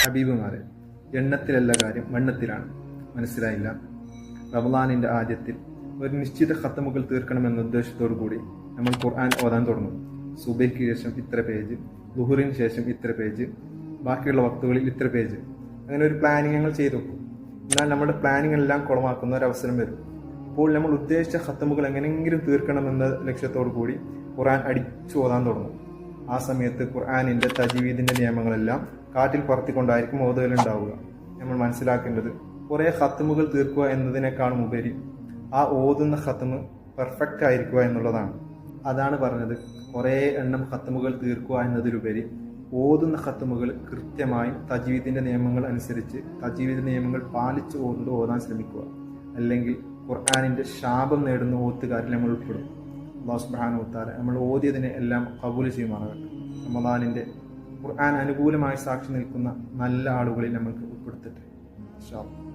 ഹബീബുമാരെ, എണ്ണത്തിലല്ല കാര്യം വണ്ണത്തിലാണ്. മനസ്സിലായില്ല? റമളാനിൻ്റെ ആദ്യത്തിൽ ഒരു നിശ്ചിത ഖത്തമുകൾ തീർക്കണമെന്ന ഉദ്ദേശത്തോടു കൂടി നമ്മൾ ഖുർആൻ ഓതാൻ തുടങ്ങും. സുബഹിക്ക് ശേഷം ഇത്ര പേജ്, ളുഹറിന് ശേഷം ഇത്ര പേജ്, ബാക്കിയുള്ള വക്തുകളിൽ ഇത്ര പേജ്, അങ്ങനെ ഒരു പ്ലാനിങ് ഞങ്ങൾ ചെയ്തു. എന്നാൽ നമ്മുടെ പ്ലാനിങ് എല്ലാം കുളമാക്കുന്ന ഒരവസരം വരും. അപ്പോൾ നമ്മൾ ഉദ്ദേശിച്ച ഖത്തമുകൾ എങ്ങനെയെങ്കിലും തീർക്കണമെന്ന ലക്ഷ്യത്തോടു കൂടി ഖുർആൻ അടിച്ചു ഓതാൻ തുടങ്ങും. ആ സമയത്ത് ഖുർആനിൻ്റെ തജ്വീദിൻ്റെ നിയമങ്ങളെല്ലാം കാറ്റിൽ പറത്തിക്കൊണ്ടായിരിക്കും ഓതുകലുണ്ടാവുക. നമ്മൾ മനസ്സിലാക്കേണ്ടത് കുറേ ഖത്തമുകൾ തീർക്കുക എന്നതിനേക്കാളും ഉപരി ആ ഓതുന്ന ഖത്തമ് പെർഫെക്റ്റ് ആയിരിക്കുക എന്നുള്ളതാണ്. അതാണ് പറഞ്ഞത്, കുറേ എണ്ണം ഖത്തമുകൾ തീർക്കുക എന്നതിലുപരി ഓതുന്ന ഖത്തമുകൾ കൃത്യമായും തജ്വീദിൻ്റെ നിയമങ്ങൾ അനുസരിച്ച് തജ്വീദ് നിയമങ്ങൾ പാലിച്ച് ഓതാൻ ശ്രമിക്കുക. അല്ലെങ്കിൽ ഖുർആനിൻ്റെ ശാപം നേടുന്ന ഓത്തുകാരിൽ നമ്മൾ ഉൾപ്പെടും. അല്ലാഹു സുബ്ഹാനഹു വ തആല നമ്മൾ ഓതിയതിനെ എല്ലാം ഖബൂൽ ചെയ്യുമാറാകട്ടെ. റമളാനിൻ്റെ ഖുർആൻ അനുകൂലമായി സാക്ഷി നിൽക്കുന്ന നല്ല ആളുകളിൽ നമ്മൾക്ക് ഉൾപ്പെടുത്തട്ടെ ഇൻഷാ അല്ലാഹ്.